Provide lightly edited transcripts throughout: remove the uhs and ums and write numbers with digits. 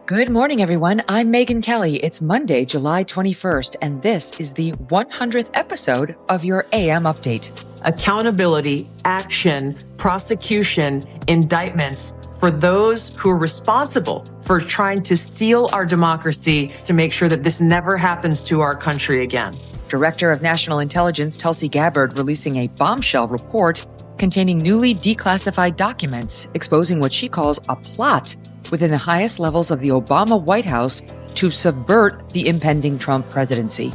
Good morning, everyone. I'm Megan Kelly. It's Monday, July 21st, and this is the 100th episode of your AM Update. Accountability, action, prosecution, indictments for those who are responsible for trying to steal our democracy to make sure that this never happens to our country again. Director of National Intelligence Tulsi Gabbard releasing a bombshell report containing newly declassified documents exposing what she calls a plot within the highest levels of the Obama White House to subvert the impending Trump presidency.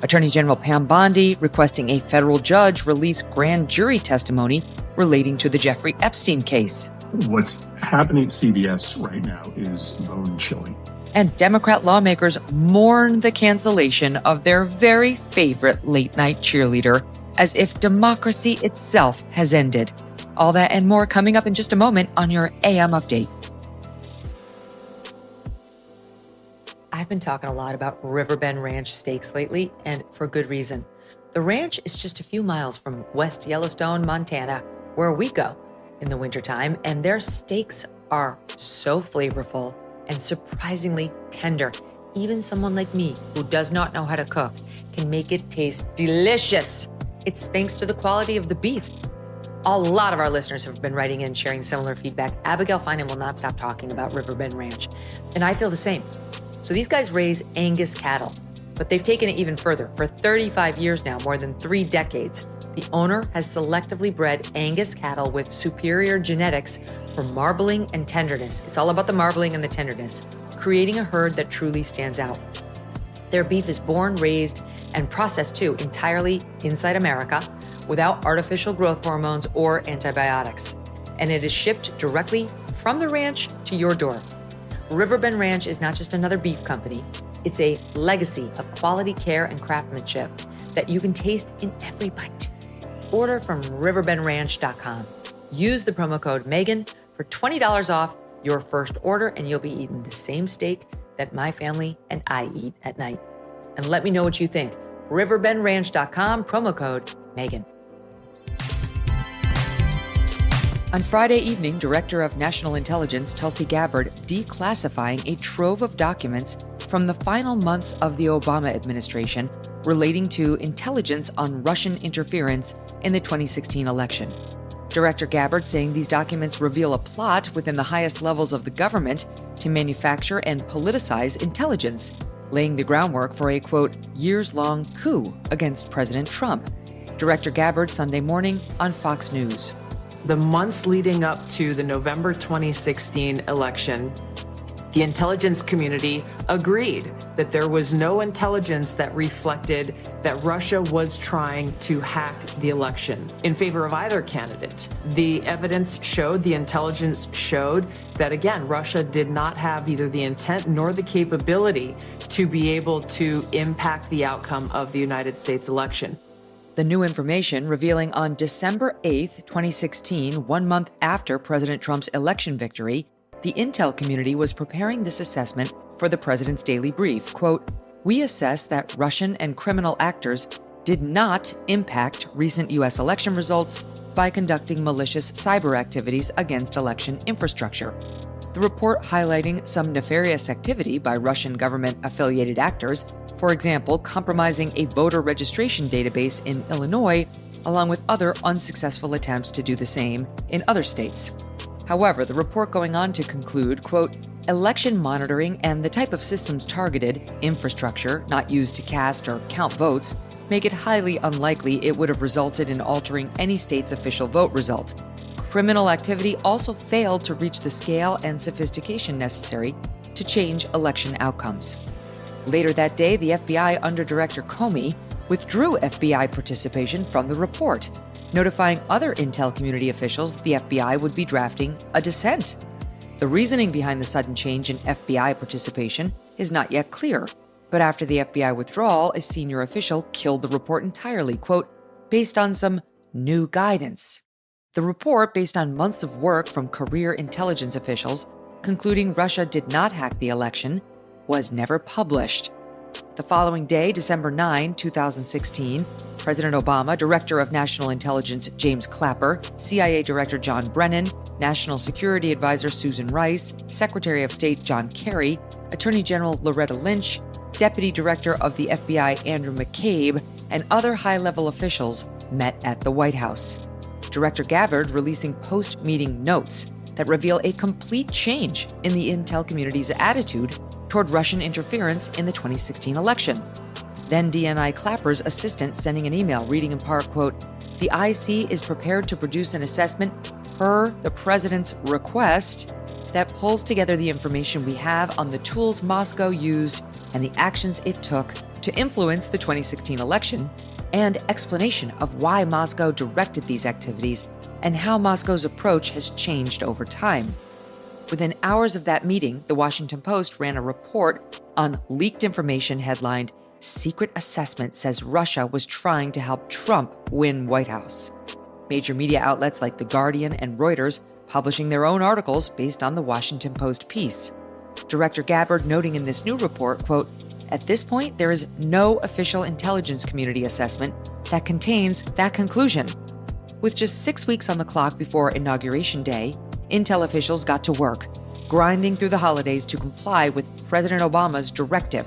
Attorney General Pam Bondi requesting a federal judge release grand jury testimony relating to the Jeffrey Epstein case. What's happening at CBS right now is bone-chilling. And Democrat lawmakers mourn the cancellation of their very favorite late-night cheerleader, as if democracy itself has ended. All that and more coming up in just a moment on your AM Update. I've been talking a lot about Riverbend Ranch steaks lately, and for good reason. The ranch is just a few miles from West Yellowstone, Montana, where we go in the wintertime, and their steaks are so flavorful and surprisingly tender. Even someone like me, who does not know how to cook, can make it taste delicious. It's thanks to the quality of the beef. A lot of our listeners have been writing in, sharing similar feedback. Abigail Finan will not stop talking about Riverbend Ranch, and I feel the same. So these guys raise Angus cattle, but they've taken it even further. For 35 years now, more than 3 decades, the owner has selectively bred Angus cattle with superior genetics for marbling and tenderness. It's all about the marbling and the tenderness, creating a herd that truly stands out. Their beef is born, raised, and processed too entirely inside America without artificial growth hormones or antibiotics. And it is shipped directly from the ranch to your door. Riverbend Ranch is not just another beef company. It's a legacy of quality care and craftsmanship that you can taste in every bite. Order from riverbendranch.com. Use the promo code Megan for $20 off your first order, and you'll be eating the same steak that my family and I eat at night. And let me know what you think. riverbendranch.com, promo code Megan. On Friday evening, Director of National Intelligence Tulsi Gabbard declassifying a trove of documents from the final months of the Obama administration relating to intelligence on Russian interference in the 2016 election. Director Gabbard saying these documents reveal a plot within the highest levels of the government to manufacture and politicize intelligence, laying the groundwork for a, quote, years-long coup against President Trump. Director Gabbard Sunday morning on Fox News. The months leading up to the November 2016 election, the intelligence community agreed that there was no intelligence that reflected that Russia was trying to hack the election in favor of either candidate. The evidence showed, the intelligence showed that, again, Russia did not have either the intent nor the capability to be able to impact the outcome of the United States election. The new information revealing on December 8, 2016, 1 month after President Trump's election victory, the intel community was preparing this assessment for the president's daily brief. Quote, we assess that Russian and criminal actors did not impact recent U.S. election results by conducting malicious cyber activities against election infrastructure. The report highlighting some nefarious activity by Russian government-affiliated actors, for example, compromising a voter registration database in Illinois, along with other unsuccessful attempts to do the same in other states. However, the report going on to conclude, quote, election monitoring and the type of systems targeted, infrastructure not used to cast or count votes, make it highly unlikely it would have resulted in altering any state's official vote result. Criminal activity also failed to reach the scale and sophistication necessary to change election outcomes. Later that day, the FBI under Director Comey withdrew FBI participation from the report, notifying other intel community officials the FBI would be drafting a dissent. The reasoning behind the sudden change in FBI participation is not yet clear, but after the FBI withdrawal, a senior official killed the report entirely, quote, based on some new guidance. The report, based on months of work from career intelligence officials, concluding Russia did not hack the election, was never published. The following day, December 9, 2016, President Obama, Director of National Intelligence James Clapper, CIA Director John Brennan, National Security Advisor Susan Rice, Secretary of State John Kerry, Attorney General Loretta Lynch, Deputy Director of the FBI Andrew McCabe, and other high-level officials met at the White House. Director Gabbard releasing post-meeting notes that reveal a complete change in the intel community's attitude toward Russian interference in the 2016 election. Then DNI Clapper's assistant sending an email reading in part, quote, "The IC is prepared to produce an assessment per the president's request that pulls together the information we have on the tools Moscow used and the actions it took to influence the 2016 election, and explanation of why Moscow directed these activities and how Moscow's approach has changed over time." Within hours of that meeting, the Washington Post ran a report on leaked information headlined, "Secret Assessment Says Russia Was Trying to Help Trump Win White House." Major media outlets like The Guardian and Reuters publishing their own articles based on the Washington Post piece. Director Gabbard noting in this new report, quote, "At this point, there is no official intelligence community assessment that contains that conclusion." With just 6 weeks on the clock before Inauguration Day, intel officials got to work, grinding through the holidays to comply with President Obama's directive.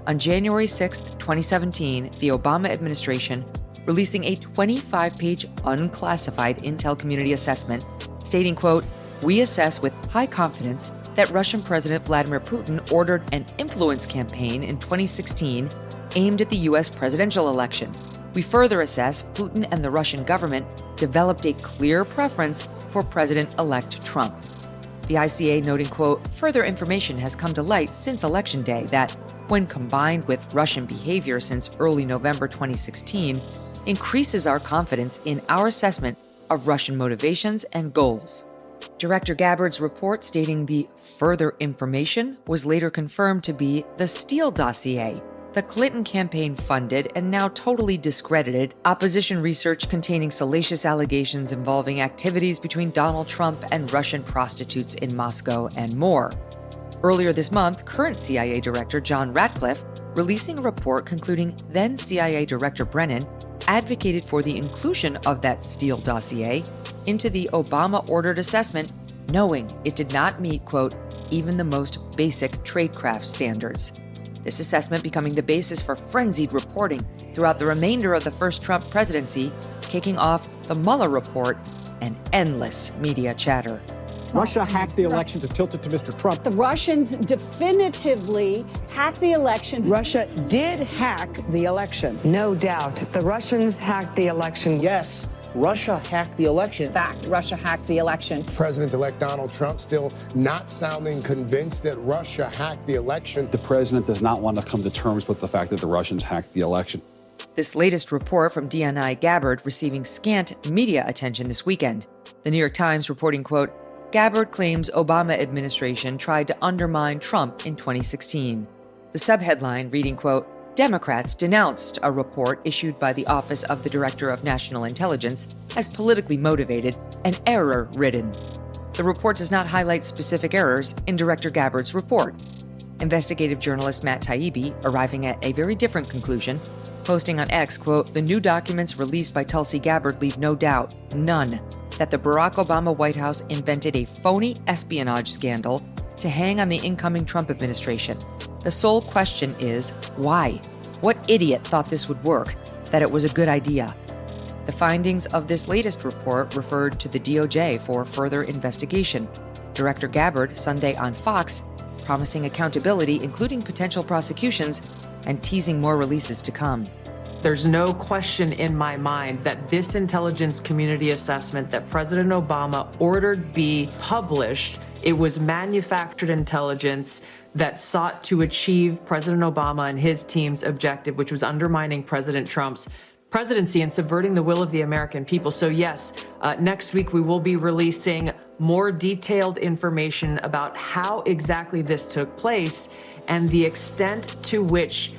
On January 6, 2017, the Obama administration releasing a 25-page unclassified intel community assessment stating, quote, "We assess with high confidence that Russian President Vladimir Putin ordered an influence campaign in 2016 aimed at the U.S. presidential election. We further assess Putin and the Russian government developed a clear preference for President-elect Trump." The ICA noting, quote, "Further information has come to light since Election Day that, when combined with Russian behavior since early November 2016, increases our confidence in our assessment of Russian motivations and goals." Director Gabbard's report stating the further information was later confirmed to be the Steele dossier, the Clinton campaign funded and now totally discredited opposition research containing salacious allegations involving activities between Donald Trump and Russian prostitutes in Moscow and more. Earlier this month, current CIA Director John Ratcliffe releasing a report concluding then CIA Director Brennan advocated for the inclusion of that Steele dossier into the Obama-ordered assessment, knowing it did not meet, quote, "even the most basic tradecraft standards." This assessment becoming the basis for frenzied reporting throughout the remainder of the first Trump presidency, kicking off the Mueller report and endless media chatter. Russia hacked the election to tilt it to Mr. Trump. The Russians definitively hacked the election. Russia did hack the election. No doubt. The Russians hacked the election. Yes, Russia hacked the election. Fact, Russia hacked the election. President-elect Donald Trump still not sounding convinced that Russia hacked the election. The president does not want to come to terms with the fact that the Russians hacked the election. This latest report from DNI Gabbard receiving scant media attention this weekend. The New York Times reporting, quote, "Gabbard claims Obama administration tried to undermine Trump in 2016. The subheadline reading, quote, "Democrats denounced a report issued by the Office of the Director of National Intelligence as politically motivated and error-ridden." The report does not highlight specific errors in Director Gabbard's report. Investigative journalist Matt Taibbi arriving at a very different conclusion, posting on X, quote, "The new documents released by Tulsi Gabbard leave no doubt, none, that the Barack Obama White House invented a phony espionage scandal to hang on the incoming Trump administration. The sole question is, why? What idiot thought this would work, that it was a good idea?" The findings of this latest report referred to the DOJ for further investigation. Director Gabbard, Sunday on Fox, promising accountability, including potential prosecutions, and teasing more releases to come. There's no question in my mind that this intelligence community assessment that President Obama ordered be published, it was manufactured intelligence that sought to achieve President Obama and his team's objective, which was undermining President Trump's presidency and subverting the will of the American people. So yes, next week we will be releasing more detailed information about how exactly this took place and the extent to which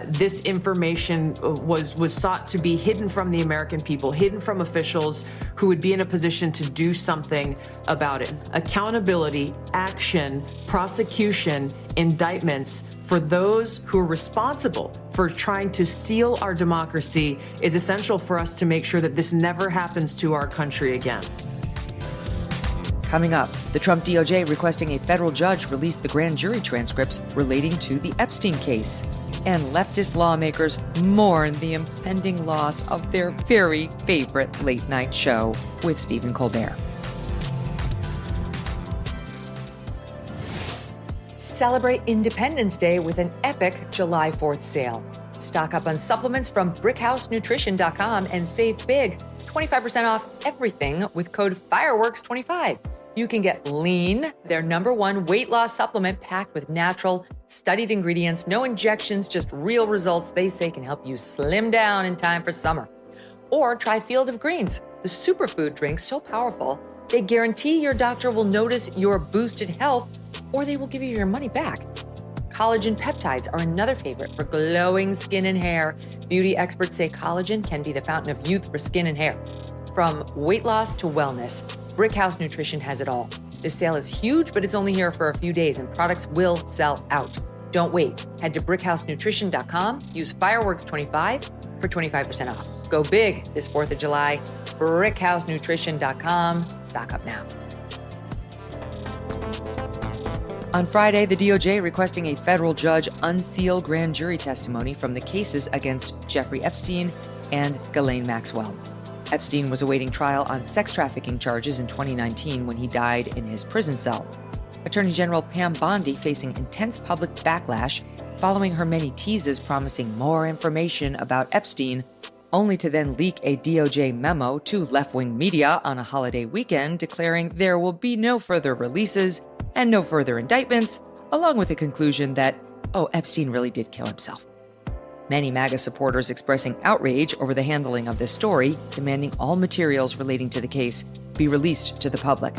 this information was sought to be hidden from the American people, hidden from officials who would be in a position to do something about it. Accountability, action, prosecution, indictments for those who are responsible for trying to steal our democracy is essential for us to make sure that this never happens to our country again. Coming up, the Trump DOJ requesting a federal judge release the grand jury transcripts relating to the Epstein case. And leftist lawmakers mourn the impending loss of their very favorite late-night show with Stephen Colbert. Celebrate Independence Day with an epic July 4th sale. Stock up on supplements from brickhousenutrition.com and save big, 25% off everything with code FIREWORKS25. You can get Lean, their #1 weight loss supplement packed with natural, studied ingredients, no injections, just real results they say can help you slim down in time for summer. Or try Field of Greens, the superfood drink so powerful, they guarantee your doctor will notice your boosted health or they will give you your money back. Collagen peptides are another favorite for glowing skin and hair. Beauty experts say collagen can be the fountain of youth for skin and hair. From weight loss to wellness, Brickhouse Nutrition has it all. This sale is huge, but it's only here for a few days and products will sell out. Don't wait. Head to brickhousenutrition.com, use Fireworks25 for 25% off. Go big this 4th of July. brickhousenutrition.com. Stock up now. On Friday, the DOJ requesting a federal judge unseal grand jury testimony from the cases against Jeffrey Epstein and Ghislaine Maxwell. Epstein was awaiting trial on sex trafficking charges in 2019 when he died in his prison cell. Attorney General Pam Bondi facing intense public backlash following her many teases promising more information about Epstein, only to then leak a DOJ memo to left-wing media on a holiday weekend declaring there will be no further releases and no further indictments, along with the conclusion that, Epstein really did kill himself. Many MAGA supporters expressing outrage over the handling of this story, demanding all materials relating to the case be released to the public.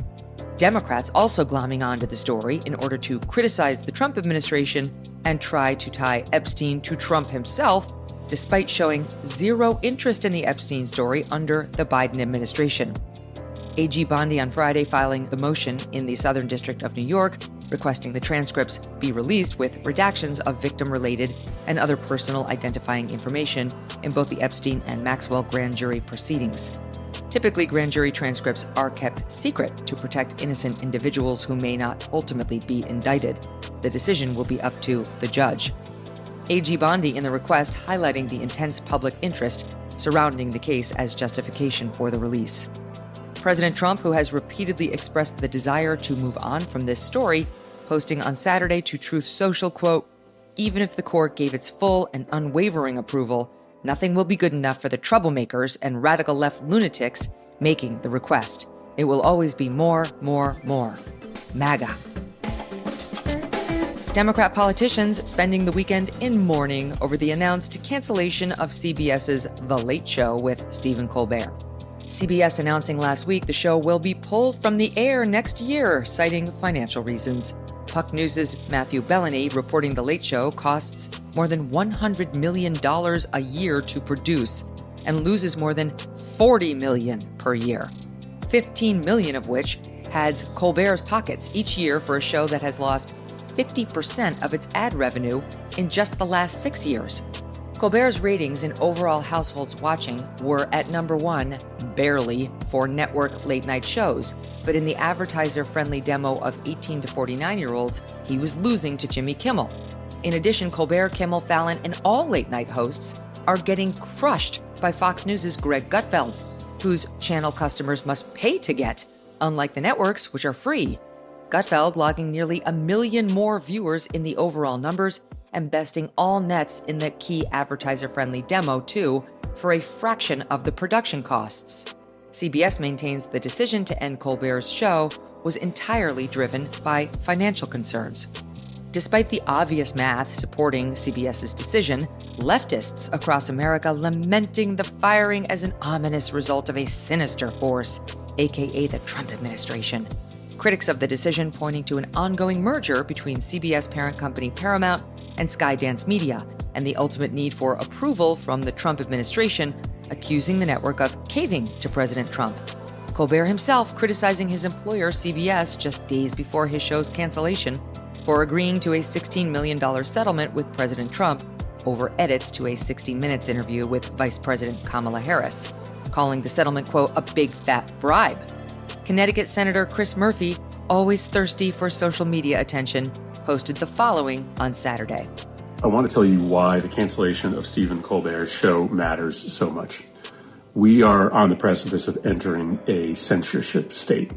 Democrats also glomming onto the story in order to criticize the Trump administration and try to tie Epstein to Trump himself, despite showing zero interest in the Epstein story under the Biden administration. AG Bondi on Friday filing the motion in the Southern District of New York, requesting the transcripts be released with redactions of victim-related and other personal identifying information in both the Epstein and Maxwell grand jury proceedings. Typically, grand jury transcripts are kept secret to protect innocent individuals who may not ultimately be indicted. The decision will be up to the judge. AG Bondi in the request highlighting the intense public interest surrounding the case as justification for the release. President Trump, who has repeatedly expressed the desire to move on from this story, posting on Saturday to Truth Social, quote, "Even if the court gave its full and unwavering approval, nothing will be good enough for the troublemakers and radical left lunatics making the request. It will always be more, more, more. MAGA." Democrat politicians spending the weekend in mourning over the announced cancellation of CBS's The Late Show with Stephen Colbert. CBS announcing last week the show will be pulled from the air next year, citing financial reasons. Puck News' Matthew Bellany reporting The Late Show costs more than $100 million a year to produce and loses more than $40 million per year, $15 million of which pads Colbert's pockets each year for a show that has lost 50% of its ad revenue in just the last 6 years. Colbert's ratings in overall households watching were at #1, barely, for network late-night shows, but in the advertiser-friendly demo of 18 to 49-year-olds, he was losing to Jimmy Kimmel. In addition, Colbert, Kimmel, Fallon, and all late-night hosts are getting crushed by Fox News' Greg Gutfeld, whose channel customers must pay to get, unlike the networks, which are free. Gutfeld logging nearly 1 million more viewers in the overall numbers and besting all nets in the key advertiser-friendly demo, too, for a fraction of the production costs. CBS maintains the decision to end Colbert's show was entirely driven by financial concerns. Despite the obvious math supporting CBS's decision, leftists across America lamenting the firing as an ominous result of a sinister force, aka the Trump administration. critics of the decision pointing to an ongoing merger between CBS parent company Paramount and Skydance Media, and the ultimate need for approval from the Trump administration, accusing the network of caving to President Trump. Colbert himself criticizing his employer, CBS, just days before his show's cancellation for agreeing to a $16 million settlement with President Trump over edits to a 60 Minutes interview with Vice President Kamala Harris, calling the settlement, quote, a big fat bribe. Connecticut Senator Chris Murphy, always thirsty for social media attention, posted the following on Saturday. I want to tell you why the cancellation of Stephen Colbert's show matters so much. We are on the precipice of entering a censorship state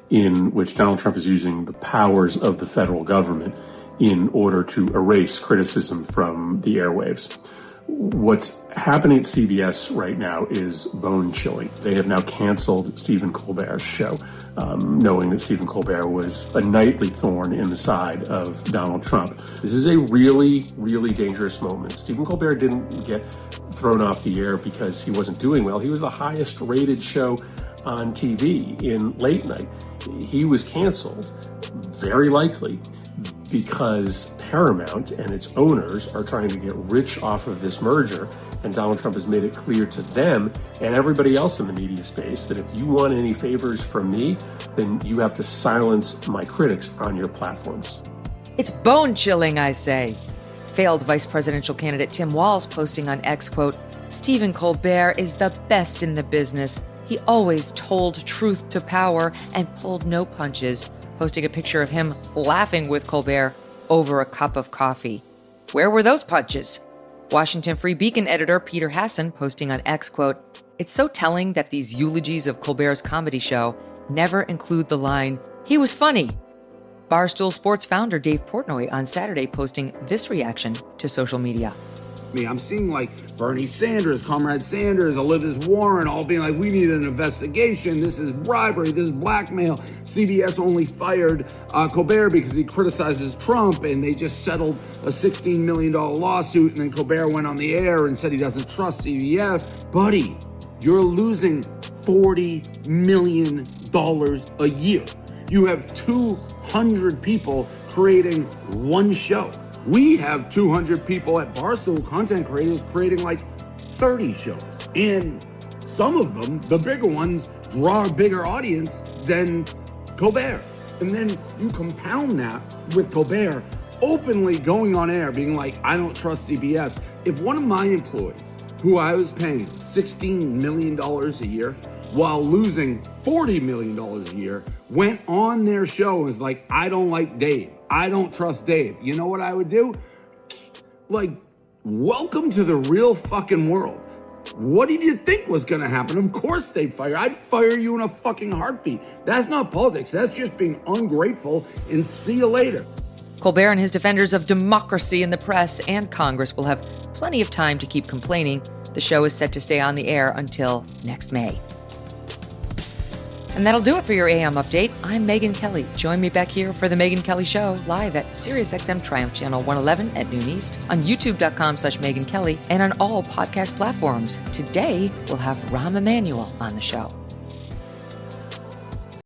in which Donald Trump is using the powers of the federal government in order to erase criticism from the airwaves. What's happening at CBS right now is bone-chilling. They have now canceled Stephen Colbert's show, knowing that Stephen Colbert was a nightly thorn in the side of Donald Trump. This is a really, really dangerous moment. Stephen Colbert didn't get thrown off the air because he wasn't doing well. He was the highest-rated show on TV in late night. He was canceled, very likely, because Paramount and its owners are trying to get rich off of this merger, and Donald Trump has made it clear to them and everybody else in the media space that if you want any favors from me, then you have to silence my critics on your platforms. It's bone-chilling, I say. Failed vice presidential candidate Tim Walz posting on X, quote, Stephen Colbert is the best in the business. He always told truth to power and pulled no punches, posting a picture of him laughing with Colbert over a cup of coffee. Where were those punches? Washington Free Beacon editor Peter Hassan posting on X, quote, it's so telling that these eulogies of Colbert's comedy show never include the line, he was funny. Barstool Sports founder Dave Portnoy on Saturday posting this reaction to social media. I'm seeing like Bernie Sanders, Comrade Sanders, Elizabeth Warren, all being like, we need an investigation. This is bribery. This is blackmail. CBS only fired Colbert because he criticizes Trump, and they just settled a $16 million lawsuit. And then Colbert went on the air and said he doesn't trust CBS. Buddy, you're losing $40 million a year. You have 200 people creating one show. We have 200 people at Barstool, content creators, creating like 30 shows. And some of them, the bigger ones, draw a bigger audience than Colbert. And then you compound that with Colbert openly going on air, being like, I don't trust CBS. If one of my employees, who I was paying $16 million a year while losing $40 million a year, went on their show and was like, I don't like Dave. I don't trust Dave. You know what I would do? Like, welcome to the real fucking world. What did you think was going to happen? Of course they'd fire. I'd fire you in a fucking heartbeat. That's not politics. That's just being ungrateful, and see you later. Colbert and his defenders of democracy in the press and Congress will have plenty of time to keep complaining. The show is set to stay on the air until next May. And that'll do it for your AM update. I'm Megyn Kelly. Join me back here for The Megyn Kelly Show, live at SiriusXM Triumph Channel 111 at noon East, on youtube.com/Megyn Kelly, and on all podcast platforms. Today, we'll have Rahm Emanuel on the show.